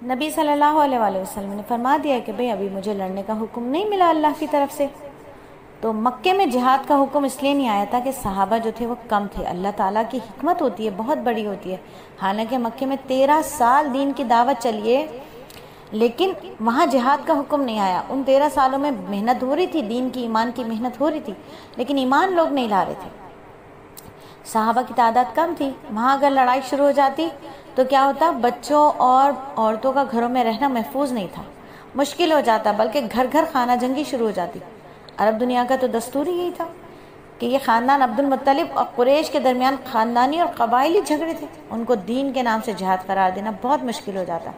نبی صلی اللہ علیہ وآلہ وسلم نے فرما دیا کہ بھئی ابھی مجھے لڑنے کا حکم نہیں ملا اللہ کی طرف سے۔ تو مکے میں جہاد کا حکم اس لیے نہیں آیا تھا کہ صحابہ جو تھے وہ کم تھے۔ اللہ تعالیٰ کی حکمت ہوتی ہے، بہت بڑی ہوتی ہے۔ حالانکہ مکے میں 13 سال دین کی دعوت چلیے، لیکن وہاں جہاد کا حکم نہیں آیا۔ ان 13 سالوں میں محنت ہو رہی تھی، دین کی، ایمان کی محنت ہو رہی تھی، لیکن ایمان لوگ نہیں لا رہے تھے۔ صحابہ کی تعداد کم تھی، وہاں اگر لڑائی شروع ہو جاتی تو کیا ہوتا؟ بچوں اور عورتوں کا گھروں میں رہنا محفوظ نہیں تھا، مشکل ہو جاتا، بلکہ گھر گھر خانہ جنگی شروع ہو جاتی۔ عرب دنیا کا تو دستور ہی یہی تھا کہ یہ خاندان عبد المطلب اور قریش کے درمیان خاندانی اور قبائلی جھگڑے تھے، ان کو دین کے نام سے جہاد قرار دینا بہت مشکل ہو جاتا۔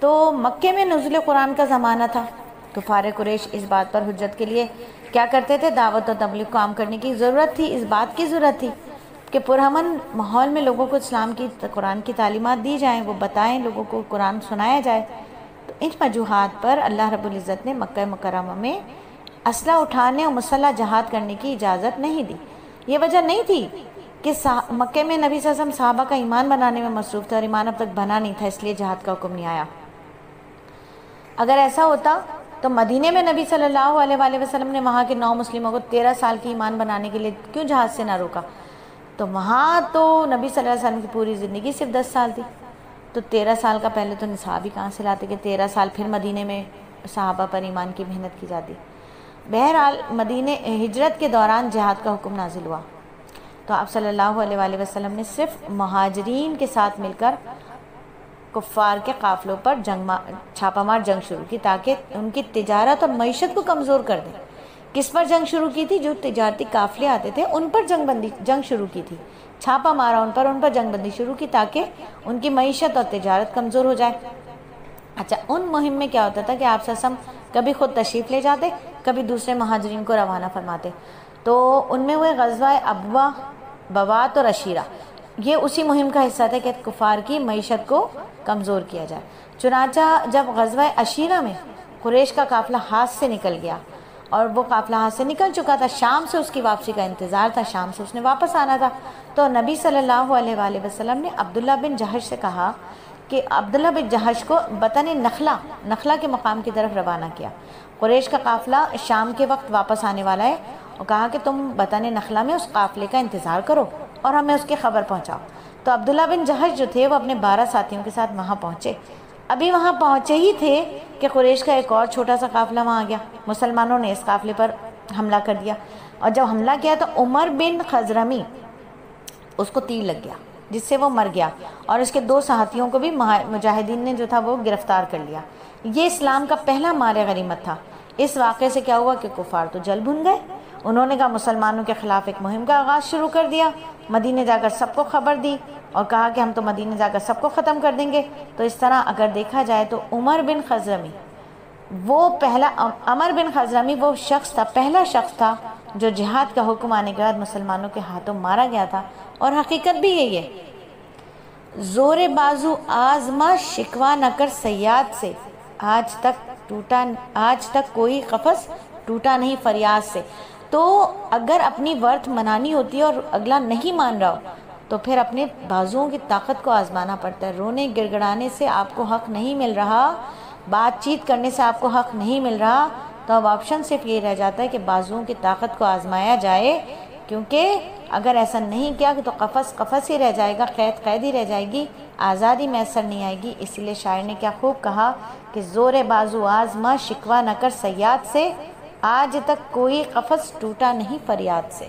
تو مکے میں نزول قرآن کا زمانہ تھا، کفار قریش اس بات پر حجت کے لیے کیا کرتے تھے؟ دعوت و تبلیغ کو عام کرنے کی ضرورت تھی، اس بات کی ضرورت تھی کہ پرامن ماحول میں لوگوں کو اسلام کی، قرآن کی تعلیمات دی جائیں، وہ بتائیں، لوگوں کو قرآن سنایا جائے۔ تو ان وجوہات پر اللہ رب العزت نے مکہ مکرمہ میں اسلحہ اٹھانے اور مسلح جہاد کرنے کی اجازت نہیں دی۔ یہ وجہ نہیں تھی کہ مکے میں نبی صلی اللہ علیہ وسلم صحابہ کا ایمان بنانے میں مصروف تھے اور ایمان اب تک بنا نہیں تھا، اس لیے جہاد کا حکم نہیں آیا۔ اگر ایسا ہوتا تو مدینے میں نبی صلی اللہ علیہ وآلہ وسلم نے وہاں کے 9 مسلموں کو 13 سال کی ایمان بنانے کے لیے کیوں جہاد سے نہ روکا؟ تو وہاں تو نبی صلی اللہ علیہ وسلم کی پوری زندگی صرف 10 سال تھی، تو 13 سال کا پہلے تو نصاب ہی کہاں سے لاتے کہ 13 سال پھر مدینے میں صحابہ پر ایمان کی محنت کی جاتی۔ بہرحال مدینے ہجرت کے دوران جہاد کا حکم نازل ہوا، تو آپ صلی اللہ علیہ وآلہ وسلم نے صرف مہاجرین کے ساتھ مل کر کفار کے قافلوں پر چھاپہ مار جنگ شروع کی تاکہ ان کی تجارت اور معیشت کو کمزور کر دیں۔ کس پر جنگ شروع کی تھی؟ جو تجارتی قافلے آتے تھے ان پر جنگ شروع کی تھی، چھاپہ مارا ان پر جنگ بندی شروع کی تاکہ ان کی معیشت اور تجارت کمزور ہو جائے۔ اچھا، ان مہم میں کیا ہوتا تھا کہ آپ صلی اللہ علیہ وسلم کبھی خود تشریف لے جاتے، کبھی دوسرے مہاجرین کو روانہ فرماتے۔ تو ان میں ہوئے غزوہ ابوا، بوات اور عشیرہ، یہ اسی مہم کا حصہ تھا کہ کفار کی معیشت کو کمزور کیا جائے۔ چنانچہ جب غزوہ عشیرہ میں قریش کا قافلہ ہاتھ سے نکل گیا اور وہ قافلہ ہاتھ سے نکل چکا تھا، شام سے اس کی واپسی کا انتظار تھا، شام سے اس نے واپس آنا تھا، تو نبی صلی اللہ علیہ وآلہ وسلم نے عبداللہ بن جہش سے کہا کہ عبداللہ بن جہش کو بطن نخلہ کے مقام کی طرف روانہ کیا۔ قریش کا قافلہ شام کے وقت واپس آنے والا ہے، اور کہا کہ تم بطن نخلہ میں اس قافلے کا انتظار کرو اور ہمیں اس کی خبر پہنچاؤ۔ تو عبداللہ بن جہش جو تھے وہ اپنے 12 ساتھیوں کے ساتھ وہاں پہنچے۔ ابھی وہاں پہنچے ہی تھے کہ قریش کا ایک اور چھوٹا سا قافلہ وہاں آ گیا، مسلمانوں نے اس قافلے پر حملہ کر دیا، اور جب حملہ کیا تو عمر بن خزرمی اس کو تیر لگ گیا جس سے وہ مر گیا، اور اس کے 2 ساتھیوں کو بھی مجاہدین نے جو تھا وہ گرفتار کر لیا۔ یہ اسلام کا پہلا مال غنیمت تھا۔ اس واقعے سے کیا ہوا کہ کفار تو جل بھن گئے، انہوں نے کہا مسلمانوں کے خلاف ایک مہم کا آغاز شروع کر دیا، مدینے جا کر سب کو خبر دی اور کہا کہ ہم تو مدینے جا کر سب کو ختم کر دیں گے۔ تو اس طرح اگر دیکھا جائے تو عمر بن خزرمی وہ شخص تھا، پہلا شخص تھا جو جہاد کا حکم آنے کے بعد مسلمانوں کے ہاتھوں مارا گیا تھا، اور حقیقت بھی یہی ہے۔ زور بازو آزما شکوا نہ کر صیاد سے، آج تک کوئی قفس ٹوٹا نہیں فریاد سے۔ تو اگر اپنی ورث منانی ہوتی ہے اور اگلا نہیں مان رہا ہو تو پھر اپنے بازوؤں کی طاقت کو آزمانا پڑتا ہے۔ رونے گڑگڑانے سے آپ کو حق نہیں مل رہا، بات چیت کرنے سے آپ کو حق نہیں مل رہا، تو اب آپشن صرف یہ رہ جاتا ہے کہ بازوؤں کی طاقت کو آزمایا جائے، کیونکہ اگر ایسا نہیں کیا تو قفس ہی رہ جائے گا، قید ہی رہ جائے گی، آزادی میسر نہیں آئے گی۔ اسی لیے شاعر نے کیا خوب کہا کہ زور بازو آزما شکوا نہ کر صیاد سے، آج تک کوئی قفس ٹوٹا نہیں فریاد سے۔